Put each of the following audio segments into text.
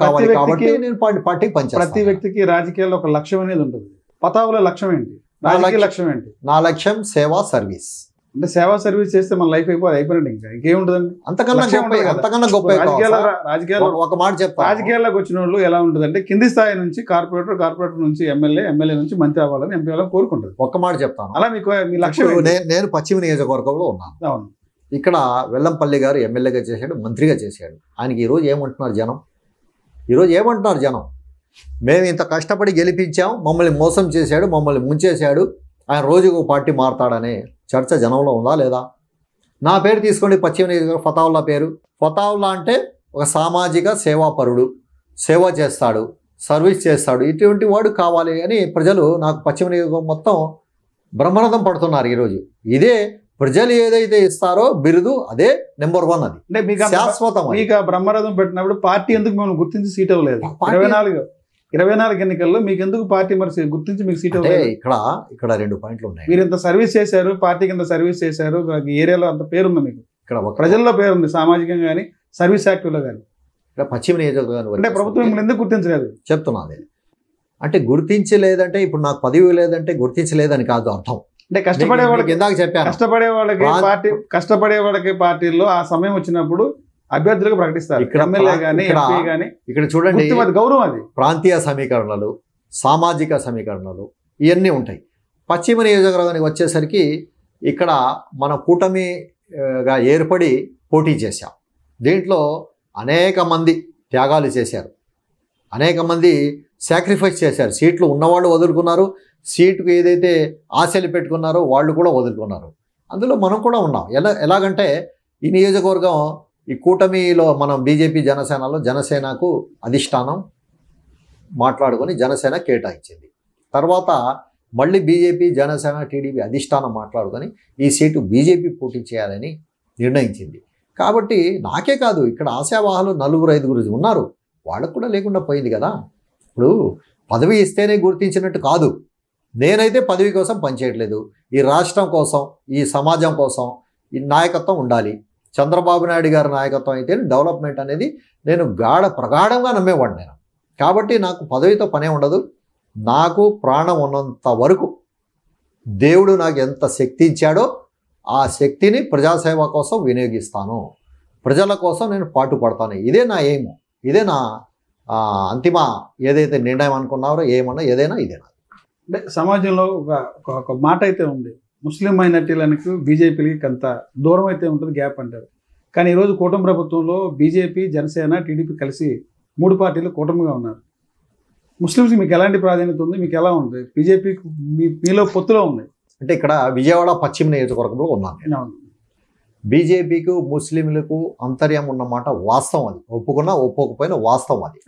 కావాలి కాబట్టి నేను పార్టీకి పనిచేస్తాను. ప్రతి వ్యక్తికి రాజకీయాల్లో ఒక లక్ష్యం అనేది ఉంటుంది. పతావుల లక్ష్యం ఏంటి? రాజకీయ లక్ష్యం ఏంటి? నా లక్ష్యం సేవా సర్వీస్. అంటే సేవా సర్వీస్ చేస్తే మన లైఫ్ అయిపోయినట్టు ఇంకా ఇంకేముంటుందండి. అంతకన్నా గొప్ప రాజకీయాల్లో ఒక మాట చెప్తా. రాజకీయాల్లోకి వచ్చిన వాళ్ళు ఎలా ఉంటుందంటే కింది స్థాయి నుంచి కార్పొరేటర్ నుంచి ఎమ్మెల్యే నుంచి మంత్రి అవ్వాలని ఎంపీ అవ్వాలని కోరుకుంటుంది. ఒక్క మాట చెప్తాను. అలా మీకు మీ లక్ష్యం. నేను పశ్చిమ నియోజకవర్గంలో ఉన్నాను. అవును. ఇక్కడ వెల్లంపల్లి గారు ఎమ్మెల్యేగా చేశాడు, మంత్రిగా చేశాడు. ఆయనకి ఈరోజు ఏమంటున్నారు జనం? మేము ఇంత కష్టపడి గెలిపించాం, మమ్మల్ని మోసం చేశాడు, మమ్మల్ని ముంచేశాడు, ఆయన రోజుకు పార్టీ మారుతాడనే చర్చ జనంలో ఉందా లేదా? నా పేరు తీసుకోండి, పశ్చిమ నియోజకవర్గం ఫతావుల్లా పేరు. ఫతావుల్లా అంటే ఒక సామాజిక సేవాపరుడు, సేవ చేస్తాడు, సర్వీస్ చేస్తాడు, ఇటువంటి వాడు కావాలి అని ప్రజలు నాకు పశ్చిమ నియోజకవర్గం మొత్తం బ్రహ్మరథం పడుతున్నారు. ఈరోజు ఇదే ప్రజలు ఏదైతే ఇస్తారో బిరుదు అదే నెంబర్ 1. అది అంటే మీకు శాశ్వతం. మీకు బ్రహ్మరథం పెట్టినప్పుడు పార్టీ ఎందుకు మేము గుర్తించి సీట్ ఇవ్వలేదు? 24 ఎన్నికల్లో మీకు ఎందుకు పార్టీ మరి గుర్తించి మీకు సీట్ ఇవ్వలేదు? ఇక్కడ 2 పాయింట్లు ఉన్నాయి. మీరు ఇంత సర్వీస్ చేశారు, పార్టీకి ఇంత సర్వీస్ చేశారు, ఏరియాలో అంత పేరుంది మీకు, ఇక్కడ ప్రజల్లో పేరుంది, సామాజికంగా కానీ సర్వీస్ యాక్టివ్లో కానీ. ఇక్కడ పశ్చిమ నియోజకవర్గం అంటే ప్రభుత్వం మిమ్మల్ని ఎందుకు గుర్తించలేదు చెప్తున్నది. అంటే గుర్తించలేదంటే ఇప్పుడు నాకు పదవి లేదంటే గుర్తించలేదని కాదు అర్థం. అంటే కష్టపడే వాళ్ళకి ఇందాక చెప్పాను, కష్టపడే వాళ్ళకి పార్టీల్లో ఆ సమయం వచ్చినప్పుడు అభ్యర్థులకు ప్రకటిస్తారు. ఇక్కడ చూడండి, గౌరవం. అది ప్రాంతీయ సమీకరణలు, సామాజిక సమీకరణలు ఇవన్నీ ఉంటాయి. పశ్చిమ నియోజకవర్గానికి వచ్చేసరికి ఇక్కడ మన కూటమిగా ఏర్పడి పోటీ చేశాం. దీంట్లో అనేక మంది త్యాగాలు చేశారు, అనేక మంది సాక్రిఫైస్ చేశారు. సీట్లు ఉన్నవాళ్ళు వదులుకున్నారు, సీటుకు ఏదైతే ఆశలు పెట్టుకున్నారో వాళ్ళు కూడా వదులుకున్నారు. అందులో మనం కూడా ఉన్నాం. ఎలాగంటే ఈ నియోజకవర్గం ఈ కూటమిలో మనం బీజేపీ జనసేనలో జనసేనకు అధిష్టానం మాట్లాడుకొని జనసేన కేటాయించింది. తర్వాత మళ్ళీ బీజేపీ జనసేన టీడీపీ అధిష్టానం మాట్లాడుకొని ఈ సీటు బీజేపీ పోటీ చేయాలని నిర్ణయించింది. కాబట్టి నాకే కాదు, ఇక్కడ ఆశావాహులు 4-5 ఉన్నారు, వాళ్ళకు కూడా లేకుండా పోయింది కదా. ఇప్పుడు పదవి ఇస్తేనే గుర్తించినట్టు కాదు. నేనైతే పదవి కోసం పనిచేయట్లేదు, ఈ రాష్ట్రం కోసం, ఈ సమాజం కోసం ఈ నాయకత్వం ఉండాలి. చంద్రబాబు నాయుడు గారి నాయకత్వం అయితే డెవలప్మెంట్ అనేది నేను ప్రగాఢంగా నమ్మేవాడు నేను. కాబట్టి నాకు పదవితో పనే ఉండదు. నాకు ప్రాణం ఉన్నంత వరకు దేవుడు నాకు ఎంత శక్తి ఇచ్చాడో ఆ శక్తిని ప్రజాసేవ కోసం వినియోగిస్తాను, ప్రజల కోసం నేను పాటుపడతాను. ఇదే నా ఎయిమ్, ఇదే నా అంతిమ ఏదైతే నిర్ణయం అనుకున్నారో ఏమన్నా ఏదైనా ఇదేనా. అంటే సమాజంలో ఒక మాట అయితే ఉంది, ముస్లిం మైనార్టీలకు బీజేపీకి అంత దూరం అయితే ఉంటుంది, గ్యాప్ అంటారు. కానీ ఈరోజు కూటమి ప్రభుత్వంలో బీజేపీ, జనసేన, టీడీపీ కలిసి 3 పార్టీలు కూటమిగా ఉన్నారు. ముస్లింస్ మీకు ఎలాంటి ప్రాధాన్యత ఉంది? మీకు ఎలా ఉంది? బీజేపీ మీలో పొత్తులో ఉంది. అంటే ఇక్కడ విజయవాడ పశ్చిమ నియోజకవర్గంలో ఉన్నాను. బీజేపీకు ముస్లింలకు అంతర్యం ఉన్నమాట వాస్తవం. అది ఒప్పుకున్నా ఒప్పుకోకపోయినా వాస్తవం. అది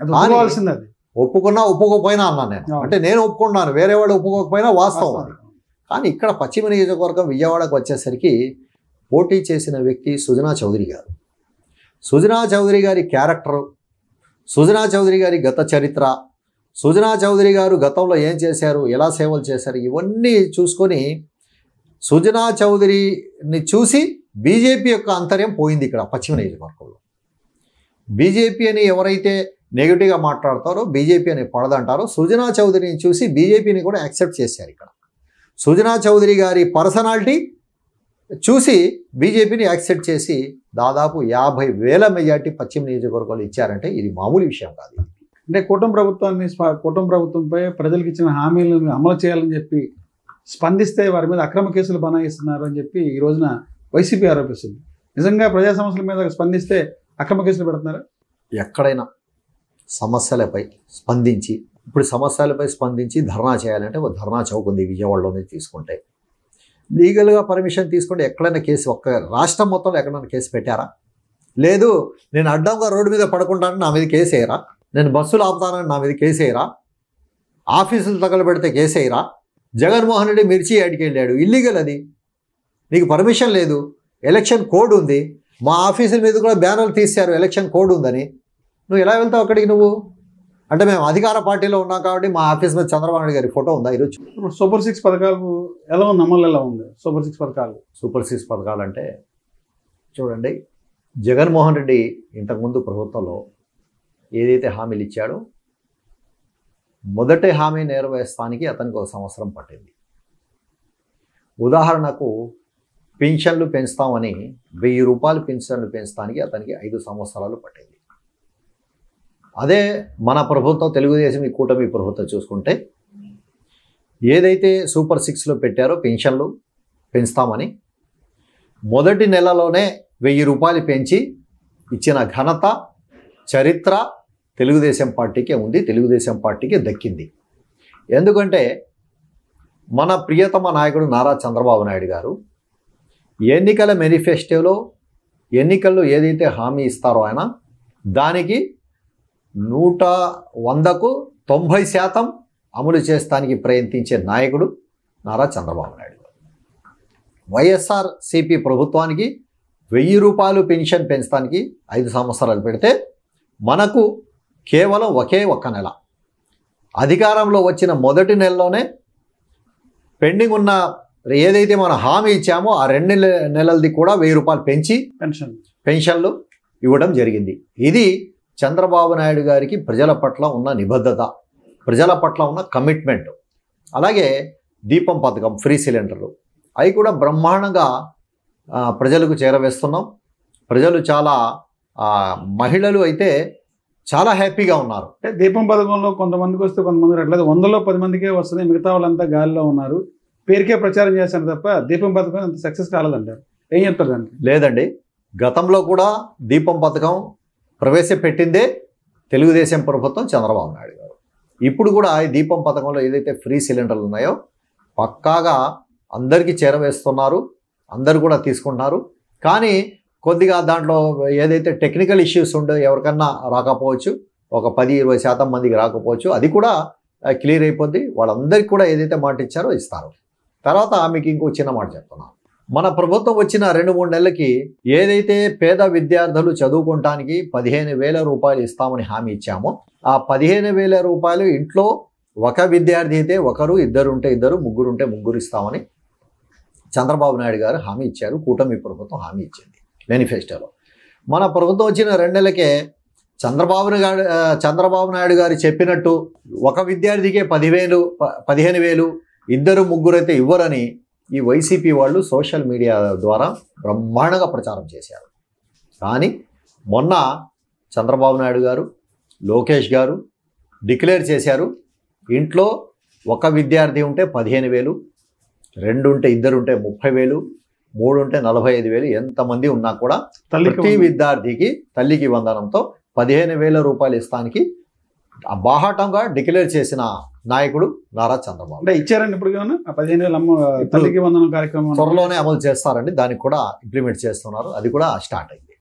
ఒప్పుకున్నా ఒప్పుకోకపోయినా అన్నాను నేను. అంటే నేను ఒప్పుకున్నాను, వేరే వాడు ఒప్పుకోకపోయినా వాస్తవం అది. కానీ ఇక్కడ పశ్చిమ నియోజకవర్గం విజయవాడకు వచ్చేసరికి పోటీ చేసిన వ్యక్తి సుజనా చౌదరి గారు. సుజనా చౌదరి గారి క్యారెక్టరు, సుజనా చౌదరి గారి గత చరిత్ర, సుజనా చౌదరి గారు గతంలో ఏం చేశారు, ఎలా సేవలు చేశారు, ఇవన్నీ చూసుకొని సుజనా చౌదరిని చూసి బీజేపీ యొక్క అంతర్యం పోయింది ఇక్కడ పశ్చిమ నియోజకవర్గంలో. బీజేపీ అని ఎవరైతే నెగిటివ్గా మాట్లాడతారో, బీజేపీ అని పడదంటారో, సుజనా చౌదరిని చూసి బీజేపీని కూడా యాక్సెప్ట్ చేశారు. ఇక్కడ సుజనా చౌదరి గారి పర్సనాలిటీ చూసి బీజేపీని యాక్సెప్ట్ చేసి దాదాపు 50,000 మెజార్టీ పశ్చిమ నియోజకవర్గాలు ఇచ్చారంటే ఇది మామూలు విషయం కాదు. అంటే కూటమి ప్రభుత్వంపై ప్రజలకు ఇచ్చిన హామీలను అమలు చేయాలని చెప్పి స్పందిస్తే వారి మీద అక్రమ కేసులు బనాయిస్తున్నారు అని చెప్పి ఈ రోజున వైసీపీ ఆరోపిస్తుంది. నిజంగా ప్రజా సమస్యల మీద స్పందిస్తే అక్రమ కేసులు పెడుతున్నారా? ఎక్కడైనా సమస్యలపై స్పందించి, ఇప్పుడు సమస్యలపై స్పందించి ధర్నా చేయాలంటే ఒక ధర్నా చౌక్ ఉంది విజయవాడలోనే తీసుకుంటే, లీగల్గా పర్మిషన్ తీసుకుంటే ఎక్కడైనా కేసు, ఒక్క రాష్ట్రం మొత్తంలో ఎక్కడైనా కేసు పెట్టారా? లేదు. నేను అడ్డంగా రోడ్డు మీద పడుకుంటానని నా మీద కేసు వేయరా? నేను బస్సులు ఆపుతానని నా మీద కేసు వేయరా? ఆఫీసులు తగలబెడితే కేసు వేయరా? జగన్మోహన్ రెడ్డి మిర్చి యాడికి వెళ్ళాడు, ఇల్లీగల్ అది, నీకు పర్మిషన్ లేదు, ఎలక్షన్ కోడ్ ఉంది, మా ఆఫీసుల మీద కూడా బ్యానర్లు తీశారు ఎలక్షన్ కోడ్ ఉందని. నువ్వు ఎలా వెళ్తావు అక్కడికి? నువ్వు అంటే మేము అధికార పార్టీలో ఉన్నాం కాబట్టి మా ఆఫీస్ మీద చంద్రబాబు నాయుడు గారి ఫోటో ఉందా ఈరోజు? సూపర్ 6 పథకాలు ఎలా ఉంది, అమలు ఎలా ఉంది? సూపర్ 6 పథకాలు, సూపర్ 6 పథకాలు అంటే చూడండి, జగన్మోహన్ రెడ్డి ఇంతకుముందు ప్రభుత్వంలో ఏదైతే హామీలు ఇచ్చాడో మొదటి హామీ నెరవేర్చడానికి అతనికి 1 సంవత్సరం పట్టింది. ఉదాహరణకు పెన్షన్లు పెంచుతామని 1000 రూపాయలు పెన్షన్లు పెంచడానికి అతనికి 5 సంవత్సరాలు పట్టింది. అదే మన ప్రభుత్వం తెలుగుదేశం ఈ కూటమి ప్రభుత్వం చూసుకుంటే ఏదైతే సూపర్ 6లో పెట్టారో పెన్షన్లు పెంచుతామని మొదటి నెలలోనే 1000 రూపాయలు పెంచి ఇచ్చిన ఘనత చరిత్ర తెలుగుదేశం పార్టీకే ఉంది, తెలుగుదేశం పార్టీకి దక్కింది. ఎందుకంటే మన ప్రియతమ నాయకుడు నారా చంద్రబాబు నాయుడు గారు ఎన్నికల మేనిఫెస్టోలో ఎన్నికల్లో ఏదైతే హామీ ఇస్తారో ఆయన దానికి 100కు 90% అమలు చేస్తానికి ప్రయత్నించే నాయకుడు నారా చంద్రబాబు నాయుడు గారు. వైఎస్ఆర్సీపీ ప్రభుత్వానికి 1000 రూపాయలు పెన్షన్ పెంచడానికి 5 సంవత్సరాలు పెడితే మనకు కేవలం ఒకే ఒక్క నెల అధికారంలో వచ్చిన మొదటి నెలలోనే పెండింగ్ ఉన్న ఏదైతే మనం హామీ ఇచ్చామో ఆ 2 నెలలది కూడా 1000 రూపాయలు పెంచి పెన్షన్లు ఇవ్వడం జరిగింది. ఇది చంద్రబాబు నాయుడు గారికి ప్రజల పట్ల ఉన్న నిబద్ధత, ప్రజల పట్ల ఉన్న కమిట్మెంట్. అలాగే దీపం పథకం, ఫ్రీ సిలిండర్లు అవి కూడా బ్రహ్మాండంగా ప్రజలకు చేరవేస్తున్నాం. ప్రజలు చాలా మహిళలు అయితే చాలా హ్యాపీగా ఉన్నారు. దీపం పథకంలో కొంతమందికి వస్తే కొంతమంది అట్లేదు, 100లో 10 మందికే వస్తుంది, మిగతా వాళ్ళంతా గాలిలో ఉన్నారు, పేరుకే ప్రచారం చేస్తారు తప్ప దీపం పథకం అంత సక్సెస్ కాలేదంటారు. ఏం చెప్తారు దానికి? లేదండి, గతంలో కూడా దీపం పథకం ప్రవేశపెట్టిందే తెలుగుదేశం ప్రభుత్వం చంద్రబాబు నాయుడు గారు. ఇప్పుడు కూడా ఈ దీపం పథకంలో ఏదైతే ఫ్రీ సిలిండర్లు ఉన్నాయో పక్కాగా అందరికీ చేరవేస్తున్నారు, అందరు కూడా తీసుకుంటున్నారు. కానీ కొద్దిగా దాంట్లో ఏదైతే టెక్నికల్ ఇష్యూస్ ఉండే ఎవరికన్నా రాకపోవచ్చు, ఒక 10-20% మందికి రాకపోవచ్చు, అది కూడా క్లియర్ అయిపోద్ది. వాళ్ళందరికీ కూడా ఏదైతే మాట ఇచ్చారో ఇస్తారు. తర్వాత మీకు ఇంకో చిన్న మాట చెప్తున్నాను. మన ప్రభుత్వం వచ్చిన 2-3 నెలలకి ఏదైతే పేద విద్యార్థులు చదువుకోవటానికి 15,000 రూపాయలు ఇస్తామని హామీ ఇచ్చామో ఆ 15,000 రూపాయలు ఇంట్లో ఒక విద్యార్థి అయితే ఒకరు, ఇద్దరు ఉంటే ఇద్దరు, ముగ్గురు ఉంటే ముగ్గురు ఇస్తామని చంద్రబాబు నాయుడు గారు హామీ ఇచ్చారు. కూటమి ప్రభుత్వం హామీ ఇచ్చింది మేనిఫెస్టోలో. మన ప్రభుత్వం వచ్చిన 2 నెలలకే చంద్రబాబు నాయుడు గారు చెప్పినట్టు ఒక విద్యార్థికే 15,000, ఇద్దరు ముగ్గురు అయితే ఇవ్వరని ఈ వైసీపీ వాళ్ళు సోషల్ మీడియా ద్వారా బ్రహ్మాండంగా ప్రచారం చేశారు. కానీ మొన్న చంద్రబాబు నాయుడు గారు, లోకేష్ గారు డిక్లేర్ చేశారు, ఇంట్లో ఒక విద్యార్థి ఉంటే 15,000, 2 ఉంటే ఇద్దరు ఉంటే 30,000, 3 ఉంటే 45,000, ఎంతమంది ఉన్నా కూడా ప్రతి విద్యార్థికి తల్లికి వందనంతో 15,000 రూపాయలు ఇస్తానికి బాహాటంగా డిక్లేర్ చేసిన నాయకుడు నారా చంద్రబాబు. అంటే ఇచ్చారండి ఇప్పుడు 15,000 తల్లికి వందనం కార్యక్రమం త్వరలోనే అమలు చేస్తారండి. దానికి కూడా ఇంప్లిమెంట్ చేస్తున్నారు, అది కూడా స్టార్ట్ అయింది.